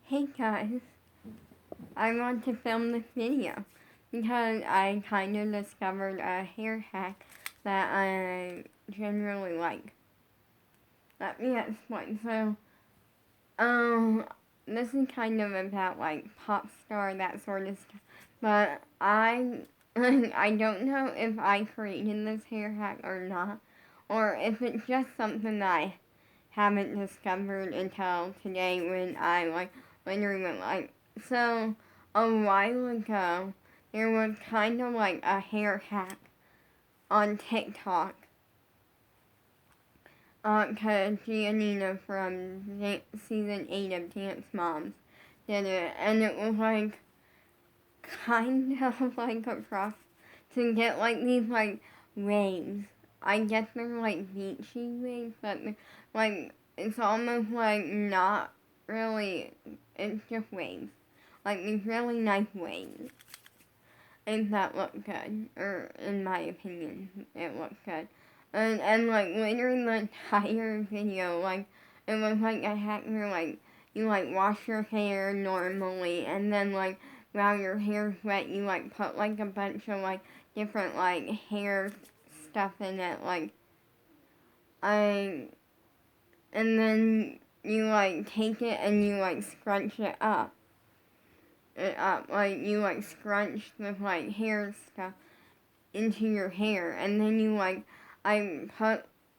Hey guys, I want to film this video because I kind of discovered a hair hack that I generally like. Let me explain. Um, this is kind of about like pop star, that sort of stuff. But I don't know if I created this hair hack or not, or if it's just something that I haven't discovered until today when I literally went so a while ago there was kind of like a hair hack on TikTok. Cause Giannina from season 8 of Dance Moms did it, and it was like kind of like a process to get like these like waves. I guess they're like beachy waves, but like it's almost like not really. It's just waves, like these really nice waves. And that looked good, or in my opinion, it looked good. And like later in the entire video, like it was like a hack where like you like wash your hair normally, and then like while your hair's wet, you like put like a bunch of like different like hair stuff in it, like I, and then you like take it and you like scrunch it up, like you like scrunch with like hair stuff into your hair, and then you like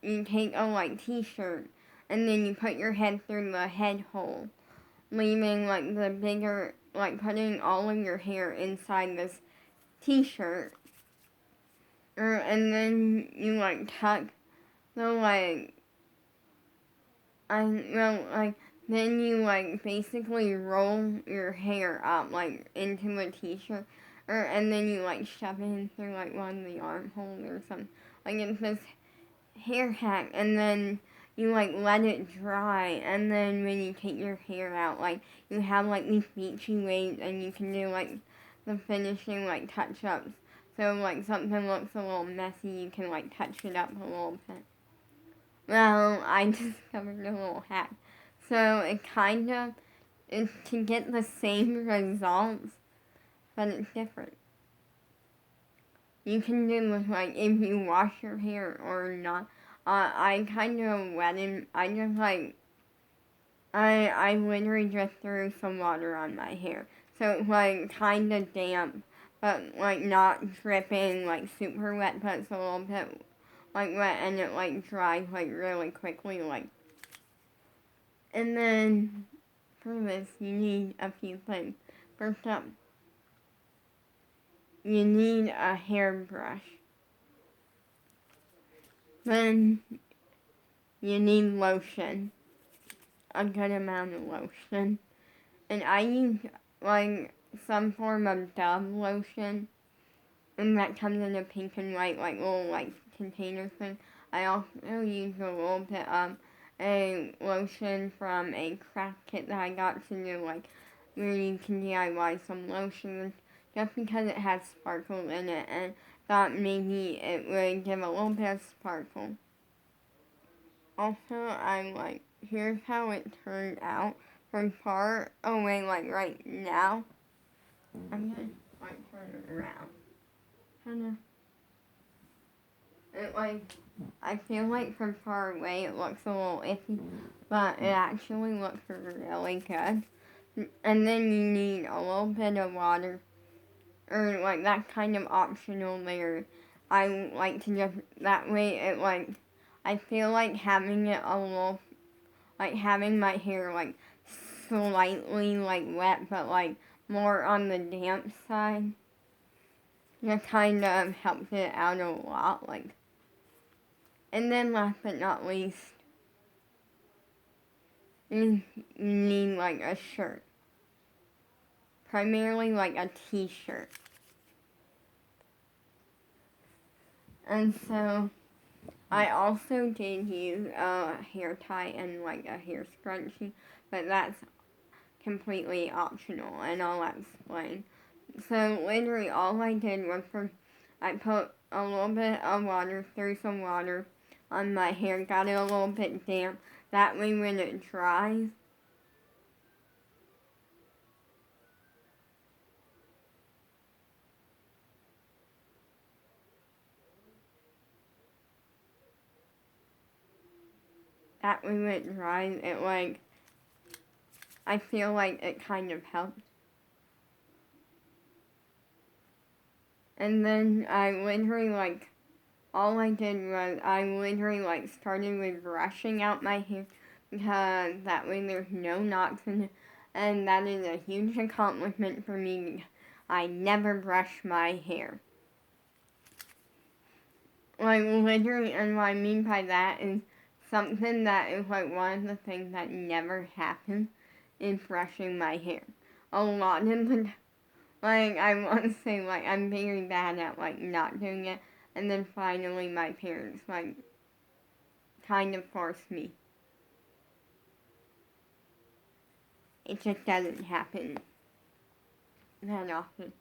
you take a like t-shirt and then you put your head through the head hole, leaving like the bigger, like putting all of your hair inside this t-shirt, and then you like tuck the like I well like then you like basically roll your hair up like into a t-shirt, and then you like shove it in through like one of the armholes or something. Like it's this hair hack, and then you like let it dry, and then when you take your hair out, like you have like these beachy waves, and you can do like the finishing like touch ups. So like something looks a little messy, you can like touch it up a little bit. Well, I discovered a little hack. So it kind of is to get the same results, but it's different. You can do with like if you wash your hair or not. I kind of I just like I literally just threw some water on my hair, so it's like kind of damp, but like not dripping like super wet, but it's a little bit like wet, and it like dries like really quickly, like. And then for this, you need a few things. First up, you need a hairbrush. Then you need lotion, a good amount of lotion. And I use like some form of Dove lotion, and that comes in a pink and white like little like container thing. I also use a little bit of a lotion from a craft kit that I got to do like where you can DIY some lotions just because it has sparkle in it, and thought maybe it would give a little bit of sparkle. Also, I like, here's how it turned out from far away, like right now. I'm gonna like turn it around. Kinda. It like, I feel like from far away it looks a little iffy, but it actually looks really good. And then you need a little bit of water, or like that kind of optional layer. I like to just, that way it like, I feel like having it a little, like having my hair like slightly like wet, but like more on the damp side. Just kind of helps it out a lot, like. And then last but not least, you need like a shirt. Primarily like a t-shirt. And so I also did use a hair tie and like a hair scrunchie, but that's completely optional, and I'll explain. So literally all I did was I put a little bit of water, threw some water on my hair, got it a little bit damp. That way when it dries, after it dries, it like, I feel like it kind of helps. And then I literally like, all I did was I literally like started with brushing out my hair because that way there's no knots in it. And that is a huge accomplishment for me because I never brush my hair. Like literally, and what I mean by that is something that is like one of the things that never happens is brushing my hair. A lot of the like I want to say like I'm very bad at like not doing it, and then finally my parents like kind of forced me. It just doesn't happen that often.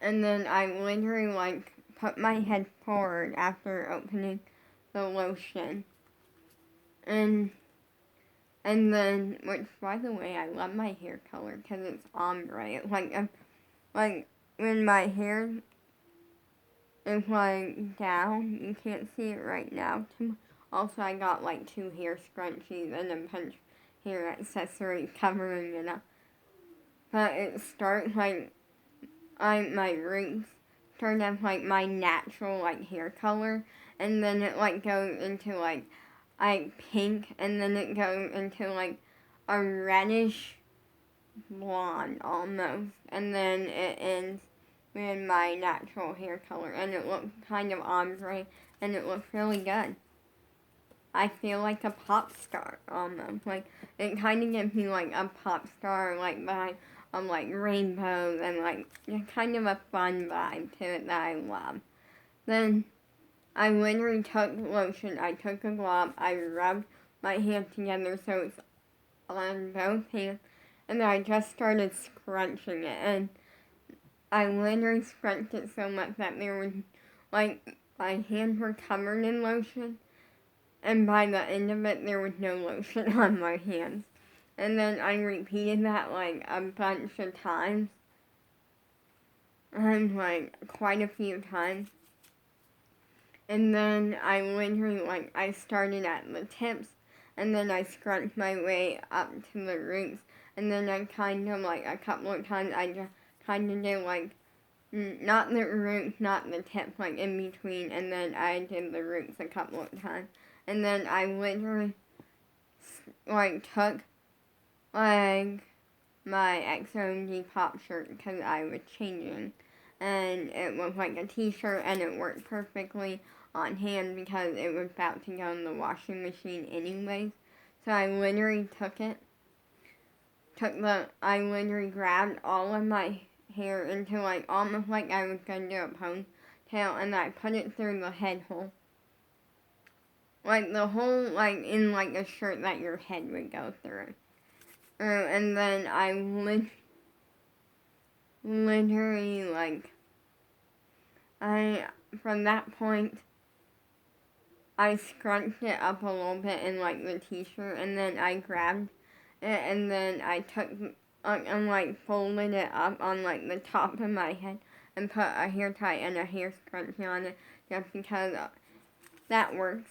And then I literally like put my head forward after opening the lotion. And then, which by the way, I love my hair color because it's ombre. It's like when my hair is like down, you can't see it right now. Also, I got like 2 hair scrunchies and a bunch hair accessory covering it up. But it starts like my roots start off like my natural like hair color, and then it like goes into like pink, and then it goes into like a reddish blonde almost, and then it ends with my natural hair color, and it looks kind of ombre, and it looks really good. I feel like a pop star almost. Like it kind of gives me like a pop star like vibe of like rainbows and like kind of a fun vibe to it that I love. Then I literally took lotion. I took a glove. I rubbed my hands together so it's on both hands, and then I just started scrunching it, and I literally scrunched it so much that there was like my hands were covered in lotion. And by the end of it, there was no lotion on my hands. And then I repeated that like a bunch of times. And like quite a few times. And then I literally like, I started at the tips. And then I scrunched my way up to the roots. And then I kind of like a couple of times I just kind of did like, not the roots, not the tips, like in between. And then I did the roots a couple of times. And then I literally, like, took, like, my XOMG pop shirt because I was changing. And it was like a t-shirt, and it worked perfectly on hand because it was about to go in the washing machine anyways. So I literally I literally grabbed all of my hair into, like, almost like I was going to do a ponytail, and I put it through the head hole. Like the whole, like in like a shirt that your head would go through. And then I literally like, from that point, I scrunched it up a little bit in like the t-shirt, and then I grabbed it, and then I took, and like folded it up on like the top of my head, and put a hair tie and a hair scrunchie on it, just because that works.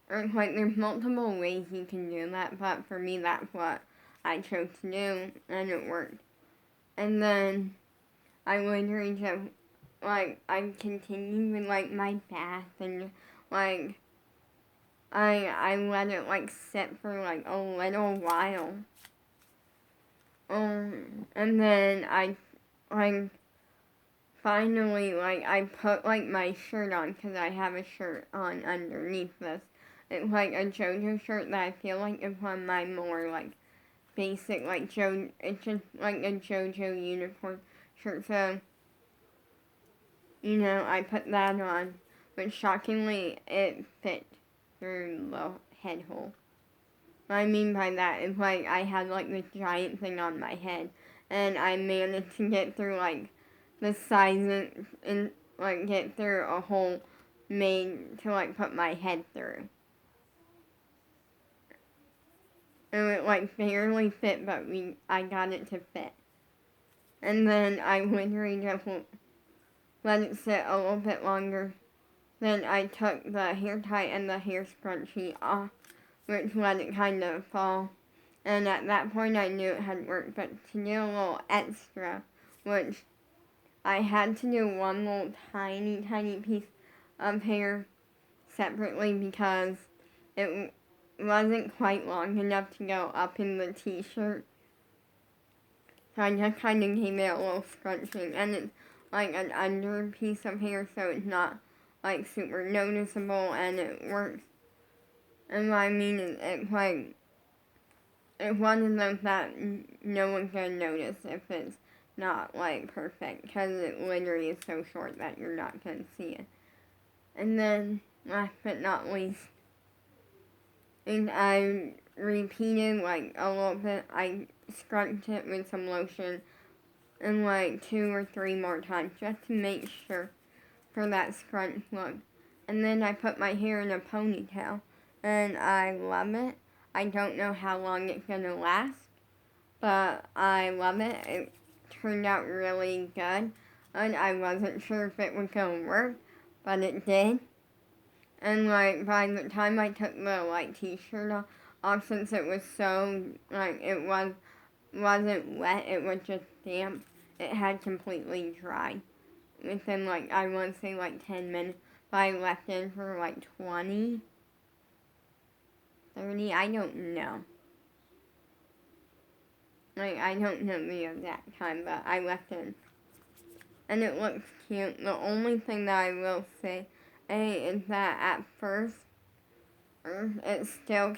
Or like there's multiple ways you can do that, but for me that's what I chose to do, and it worked. And then I literally just like I continued with like my bath, and like I let it like sit for like a little while. And then I like finally like I put like my shirt on because I have a shirt on underneath this. It's like a JoJo shirt that I feel like is one of my more like basic like it's just like a JoJo uniform shirt, so I put that on, but shockingly it fit through the head hole. What I mean by that is like I had like this giant thing on my head, and I managed to get through like the size and like get through a hole made to like put my head through. And it like barely fit, but I got it to fit. And then I literally just let it sit a little bit longer. Then I took the hair tie and the hair scrunchie off, which let it kind of fall. And at that point, I knew it had worked. But to do a little extra, which I had to do one little tiny, tiny piece of hair separately because it wasn't quite long enough to go up in the t-shirt. So I just kind of gave it a little scrunching. And it's like an under piece of hair, so it's not like super noticeable, and it works. And what I mean is, it's like, it's one of those that no one's gonna notice if it's not like perfect, because it literally is so short that you're not gonna see it. And then, last but not least, and I repeated like a little bit. I scrunched it with some lotion and like 2 or 3 more times just to make sure for that scrunch look. And then I put my hair in a ponytail, and I love it. I don't know how long it's gonna last, but I love it. It turned out really good, and I wasn't sure if it was gonna work, but it did. And like by the time I took the like t-shirt off, since it was so like wasn't wet, it was just damp. It had completely dried within like I want to say like 10 minutes. But I left it for like 20, 30. I don't know. Like I don't know the exact time, but I left it, and it looks cute. The only thing that I will say is that at first, it's still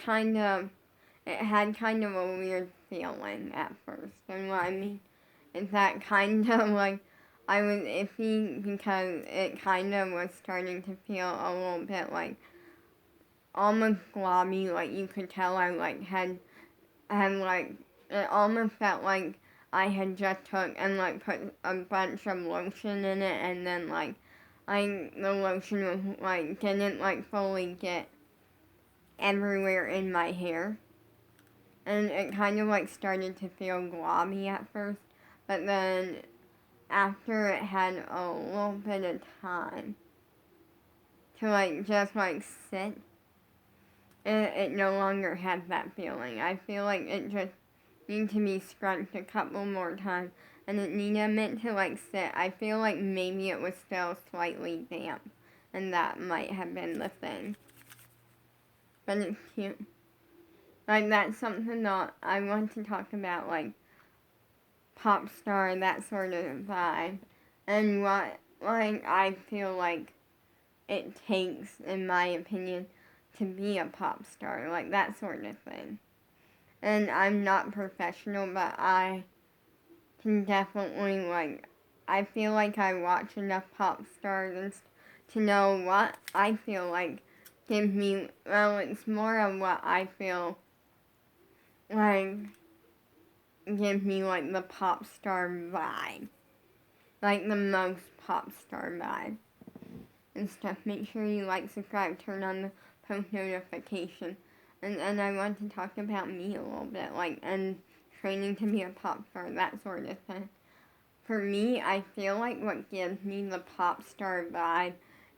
it had kind of a weird feeling at first. And what I mean is that kind of like, I was iffy because it kind of was starting to feel a little bit like almost globby, like you could tell I like had like, it almost felt like I had just took and like put a bunch of lotion in it, and then like the lotion was like didn't like fully get everywhere in my hair. And it kind of like started to feel globby at first, but then after it had a little bit of time to like just like sit, it no longer had that feeling. I feel like it just needed to be scrunched a couple more times, and it needed a minute to like sit. I feel like maybe it was still slightly damp, and that might have been the thing. But it's cute. Like, that's something that I want to talk about, like, pop star, that sort of vibe. And what, like, I feel like it takes, in my opinion, to be a pop star. Like, that sort of thing. And I'm not professional, but I can definitely, like, I feel like I watch enough pop stars to know what I feel like gives me, well, it's more of what I feel like give me like the pop star vibe. Like the most pop star vibe. And stuff. Make sure you like, subscribe, turn on the post notification. And I want to talk about me a little bit, like, and training to be a pop star, that sort of thing. For me, I feel like what gives me the pop star vibe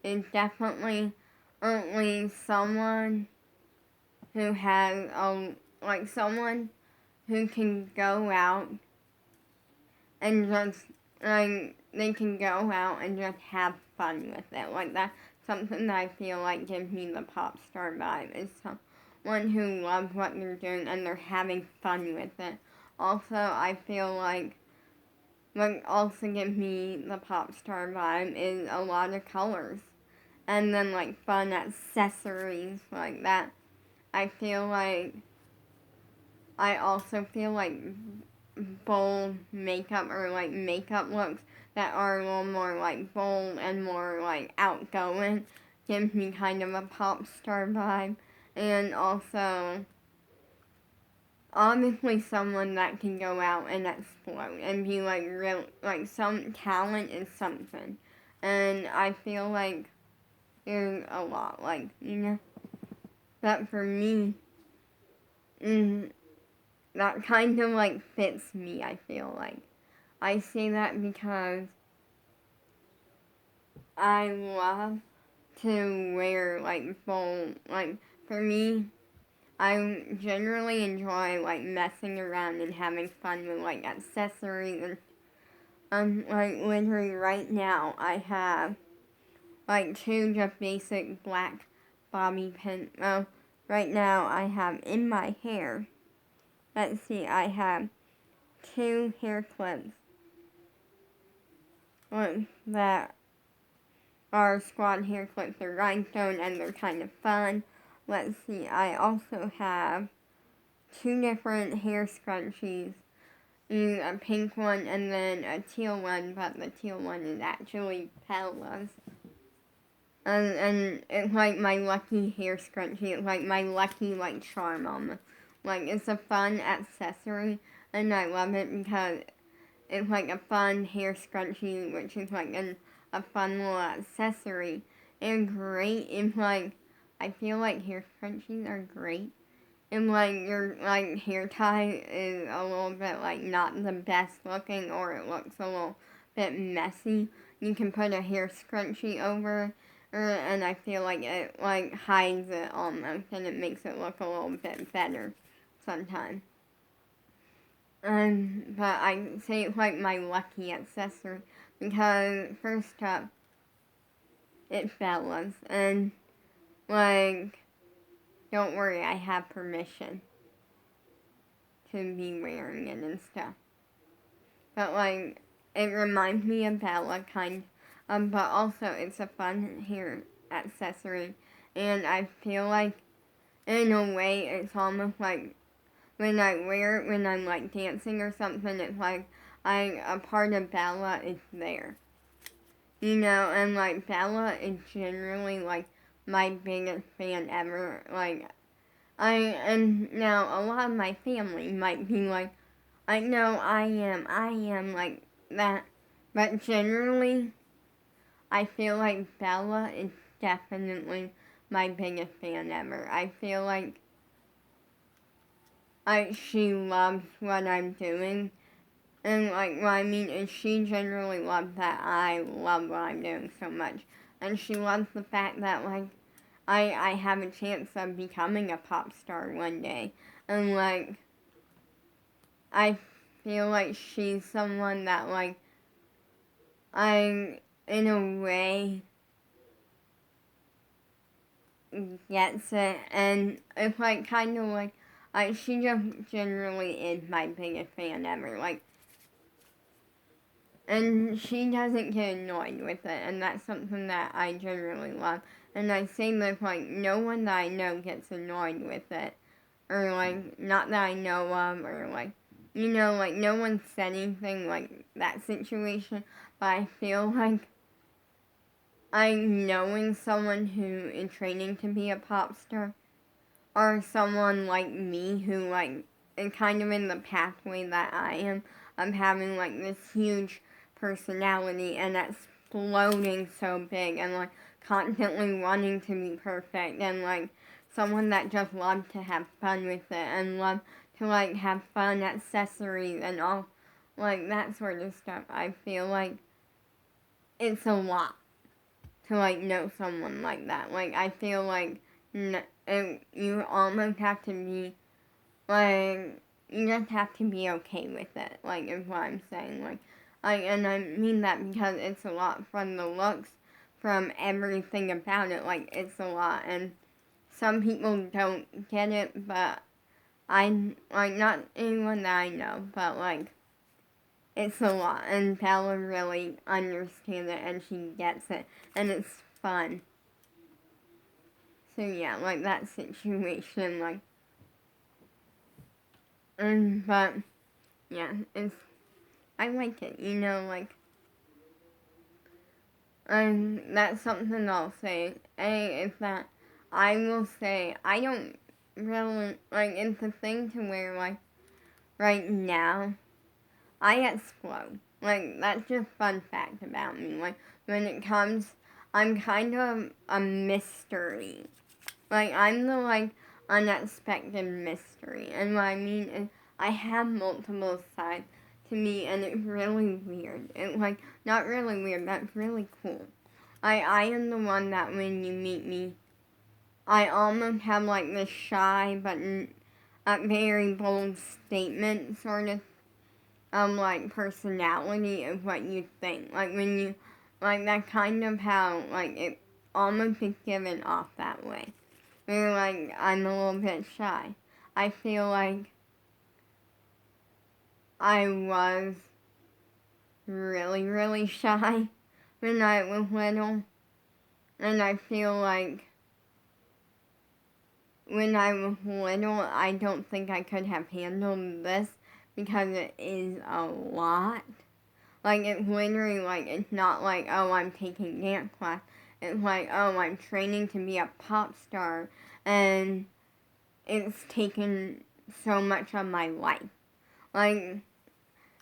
is definitely only someone who has someone who can go out and just, like, they can go out and just have fun with it. Like, that's something that I feel like gives me the pop star vibe, is someone who loves what they're doing and they're having fun with it. Also, I feel like what also gives me the pop star vibe is a lot of colors. And then, like, fun accessories like that. I also feel like bold makeup, or like makeup looks that are a little more like bold and more like outgoing gives me kind of a pop star vibe. And also, obviously, someone that can go out and explode and be like real, like, some talent is something. And I feel like there's a lot, like, you know, that for me, that kind of like fits me, I feel like. I say that because I love to wear like bold, like, for me, I generally enjoy like messing around and having fun with like accessories and like literally right now I have like two just basic black bobby pin. Well, right now I have in my hair. Let's see, I have two hair clips that are squad hair clips. They're rhinestone and they're kind of fun. Let's see, I also have two different hair scrunchies. A pink one and then a teal one, but the teal one is actually Bella's. And it's like my lucky hair scrunchie. It's like my lucky like charm almost. Like it's a fun accessory and I love it because it's like a fun hair scrunchie which is like a fun little accessory. And great if like I feel like hair scrunchies are great. And like your like hair tie is a little bit like not the best looking or it looks a little bit messy. You can put a hair scrunchie over and I feel like it like hides it almost and it makes it look a little bit better sometimes. But I say it's like my lucky accessory because first up, it's Bella's and like don't worry, I have permission to be wearing it and stuff. But like it reminds me of Bella kind but also it's a fun hair accessory and I feel like in a way it's almost like when I wear it when I'm like dancing or something, it's like a part of Bella is there. You know, and like Bella is generally like my biggest fan ever. Like and now a lot of my family might be like, I know I am like that. But generally, I feel like Bella is definitely my biggest fan ever. I feel like she loves what I'm doing. And like what I mean is she generally loves that I love what I'm doing so much. And she loves the fact that like I have a chance of becoming a pop star one day. And like I feel like she's someone that like I in a way gets it and it's like kind of like she just generally is my biggest fan ever. Like and she doesn't get annoyed with it and that's something that I generally love. And I say this like no one that I know gets annoyed with it. Or like not that I know of or like you know, like no one said anything like that situation, but I feel like knowing someone who is training to be a pop star or someone like me who like is kind of in the pathway that I am of having like this huge personality and exploding so big and like constantly wanting to be perfect and like someone that just loves to have fun with it and love to like have fun accessories and all like that sort of stuff. I feel like it's a lot to like know someone like that. Like I feel like you almost have to be like you just have to be okay with it. Like is what I'm saying. Like and I mean that because it's a lot from the looks, from everything about it. Like it's a lot, and some people don't get it, but I like not anyone that I know, but like it's a lot, and Bella really understands it, and she gets it, and it's fun. So yeah, like that situation, like, but yeah, it's I like it, you know, like, and that's something I'll say. Is that I will say I don't really like it's a thing to where like right now I explode. Like, that's just fun fact about me. Like, when it comes, I'm kind of a mystery. Like, I'm the, like, unexpected mystery. And what I mean is, I have multiple sides to me, and it's really weird. It's, like, not really weird, that's really cool. I am the one that when you meet me, I almost have like this shy but a very bold statement sort of like personality of what you think. Like when you, like that kind of how like it almost is given off that way. Where like I'm a little bit shy. I feel like I was really, really shy when I was little. And I feel like when I was little, I don't think I could have handled this because it is a lot. Like, it's literally like, it's not like, oh, I'm taking dance class. It's like, oh, I'm training to be a pop star. And it's taken so much of my life. Like,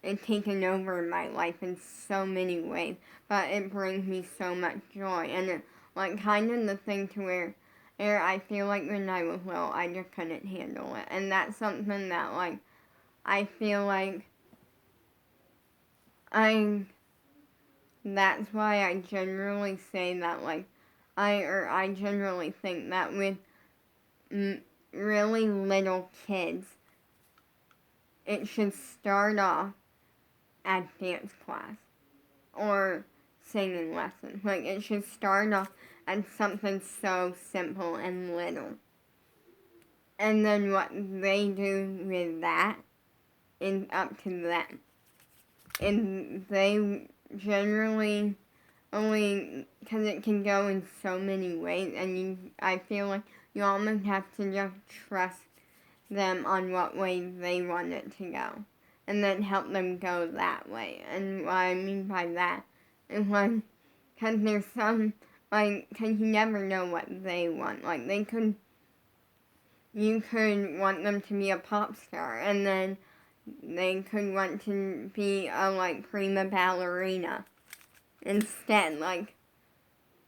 it's taken over my life in so many ways. But it brings me so much joy. And it's like kind of the thing to where I feel like when I was little, I just couldn't handle it. And that's something that, like, I feel like that's why I generally say that, like, I generally think that with really little kids, it should start off at dance class or singing lessons. Like, it should start off as something so simple and little. And then what they do with that is up to them. And they generally only, because it can go in so many ways, and I feel like you almost have to just trust them on what way they want it to go, and then help them go that way. And what I mean by that is like, because there's some, like, because you never know what they want. Like, you could want them to be a pop star, and then they could want to be a, like, prima ballerina instead. Like,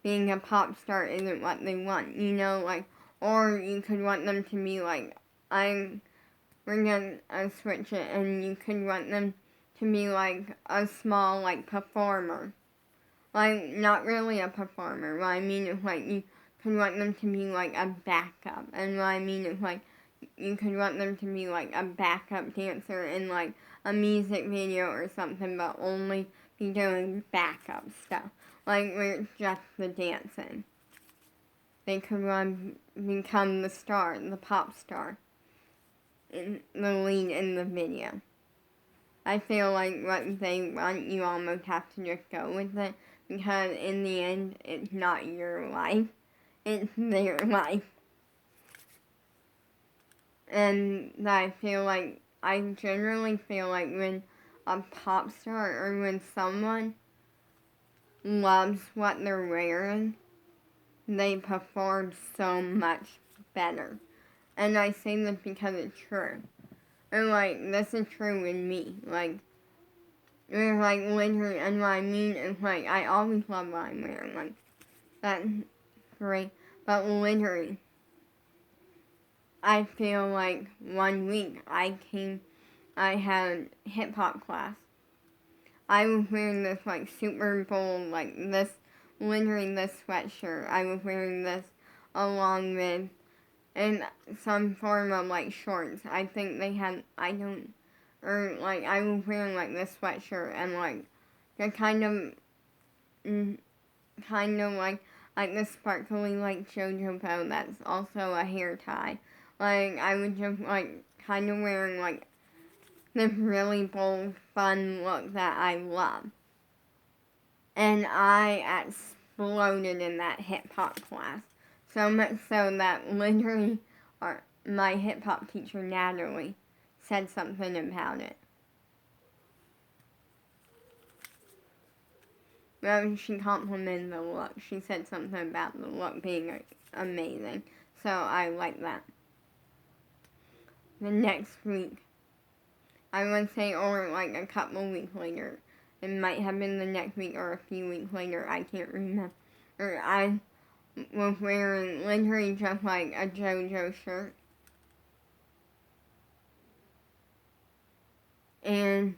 being a pop star isn't what they want, you know, like, or you could want them to be like, we're gonna switch it, and you could want them to be like a small, like, performer. Like, not really a performer. What I mean is, like, you could want them to be like a backup, and what I mean is, like, you could want them to be like a backup dancer in like a music video or something, but only be doing backup stuff. Like, where it's just the dancing. They could become the star, the pop star, in the lead in the video. I feel like what they want, you almost have to just go with it, because in the end, it's not your life, it's their life. And I generally feel like when a pop star or when someone loves what they're wearing, they perform so much better. And I say this because it's true. And like, this is true with me. Like, it's like literally, and what I mean is like, I always love what I'm wearing. Like, that's great. But literally, I feel like one week I had hip hop class. I was wearing this like super bold, like this, literally this sweatshirt. I was wearing this along with, in some form of like shorts. I think they had, I was wearing like this sweatshirt and like the kind of like this sparkly like JoJo bow that's also a hair tie. Like, I was just like kind of wearing like this really bold, fun look that I love. And I exploded in that hip hop class. So much so that literally my hip hop teacher, Natalie, said something about it. Well, she complimented the look. She said something about the look being amazing. So I like that. The next week, I would say, or like a couple weeks later, it might have been the next week or a few weeks later, I can't remember. I was wearing literally just like a JoJo shirt and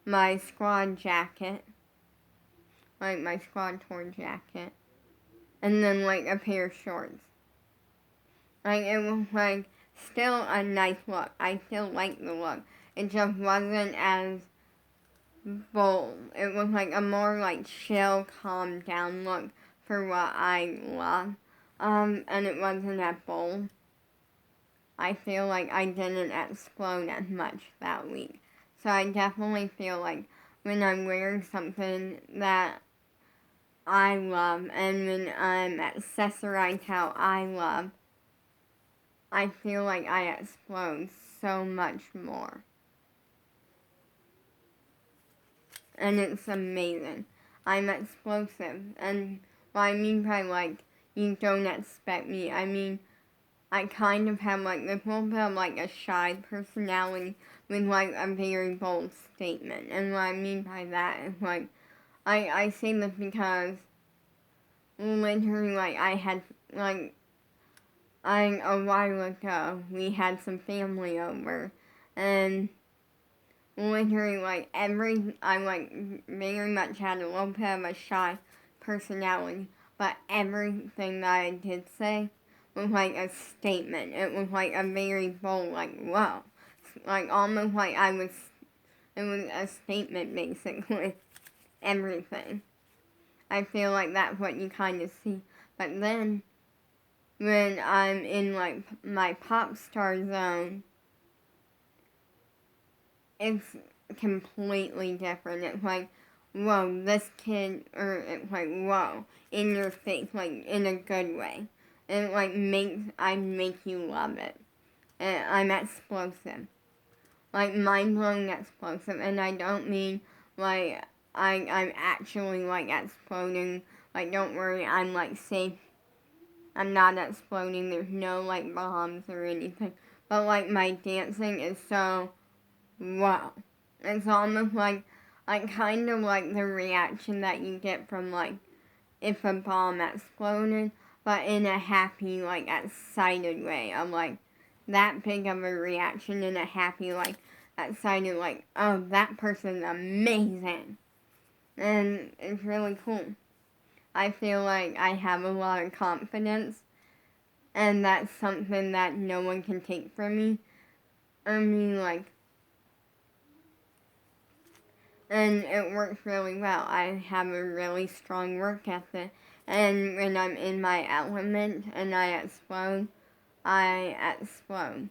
my squad jacket, like my squad tour jacket, and then like a pair of shorts. Like, it was, like, still a nice look. I still like the look. It just wasn't as bold. It was, like, a more, like, chill, calm down look for what I love. And it wasn't as bold. I feel like I didn't explode as much that week. So I definitely feel like when I'm wearing something that I love and when I'm accessorized how I love, I feel like I explode so much more. And it's amazing. I'm explosive. And what I mean by, like, you don't expect me, I mean, I kind of have, like, this little bit of, like, a shy personality with, like, a very bold statement. And what I mean by that is, like, I say this because literally, like, I had, like, a while ago, we had some family over, and literally, like, I, like, very much had a little bit of a shy personality, but everything that I did say was, like, a statement. It was, like, a very bold, like, whoa. Like, almost like it was a statement, basically. Everything. I feel like that's what you kind of see. But then, when I'm in, like, my pop star zone, it's completely different. It's like, whoa, this kid, or it's like, whoa, in your face, like, in a good way. And, like, I make you love it. And I'm explosive. Like, mind-blowing explosive. And I don't mean, like, I'm actually, like, exploding. Like, don't worry, I'm, like, safe. I'm not exploding. There's no, like, bombs or anything. But, like, my dancing is so, wow. It's almost like kind of like the reaction that you get from, like, if a bomb exploded, but in a happy, like, excited way. Of, like, that big of a reaction in a happy, like, excited, like, oh, that person's amazing. And it's really cool. I feel like I have a lot of confidence, and that's something that no one can take from me. I mean, like, and it works really well. I have a really strong work ethic, and when I'm in my element and I explode, I explode.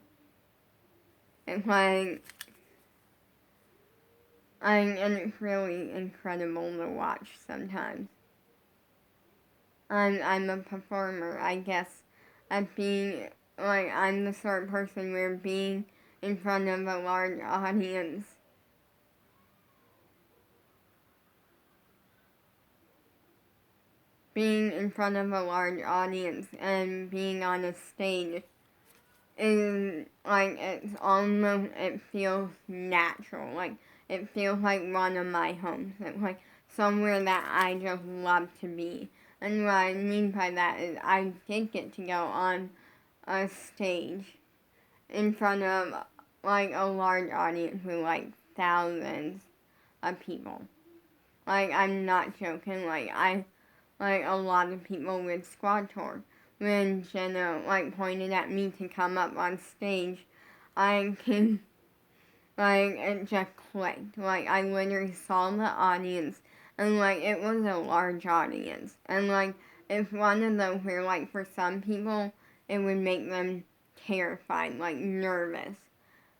It's like, and it's really incredible to watch sometimes. I'm a performer, I guess, at being, like, I'm the sort of person where being in front of a large audience being in front of a large audience and being on a stage is, like, it feels natural. Like, it feels like one of my homes. It's like somewhere that I just love to be. And what I mean by that is I did get to go on a stage in front of, like, a large audience with, like, thousands of people. Like, I'm not joking. Like, a lot of people with Squad Tour. When Jenna, like, pointed at me to come up on stage, I can, like, it just clicked. Like, I literally saw the audience, and, like, it was a large audience. And, like, it's one of those where, like, for some people, it would make them terrified, like, nervous.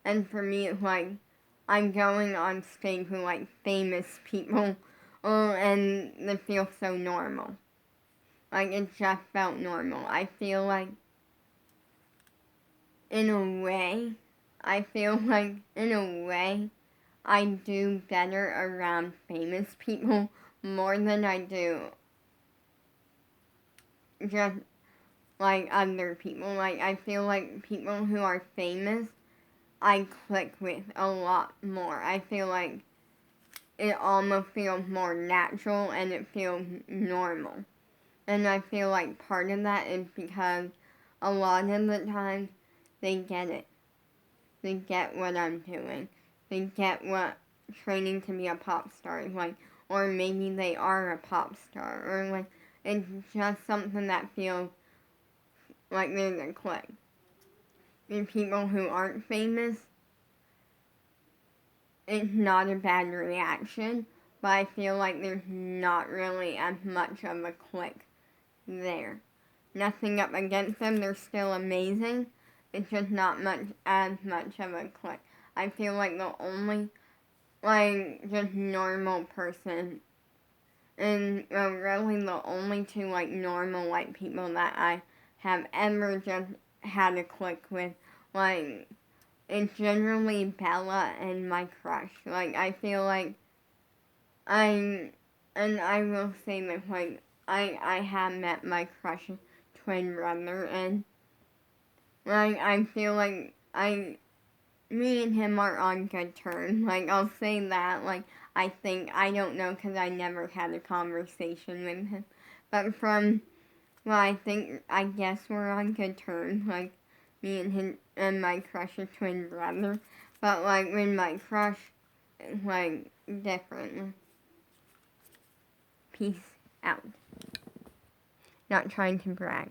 And for me, it's like, I'm going on stage with, like, famous people, and it feels so normal. Like, it just felt normal. I feel like, in a way, I do better around famous people more than I do just, like, other people. Like, I feel like people who are famous, I click with a lot more. I feel like it almost feels more natural and it feels normal. And I feel like part of that is because a lot of the time they get it. They get what I'm doing. They get what training to be a pop star is like. Or maybe they are a pop star. Or, like, it's just something that feels like there's a click. the people who aren't famous, it's not a bad reaction, but I feel like there's not really as much of a click there. Nothing up against them, they're still amazing. It's just not as much of a click. I feel like the only, like, just normal person, and really the only two, like, normal white people that I have ever just had a click with, like, it's generally Bella and my crush. Like, I feel like and I will say this, like, I have met my crush's twin brother, and, like, I feel like me and him are on good terms. Like, I'll say that, like, I don't know, because I never had a conversation with him. But from, well, I guess we're on good terms, like, me and him and my crush's twin brother. But, like, with my crush, like, different. Peace out. Not trying to brag.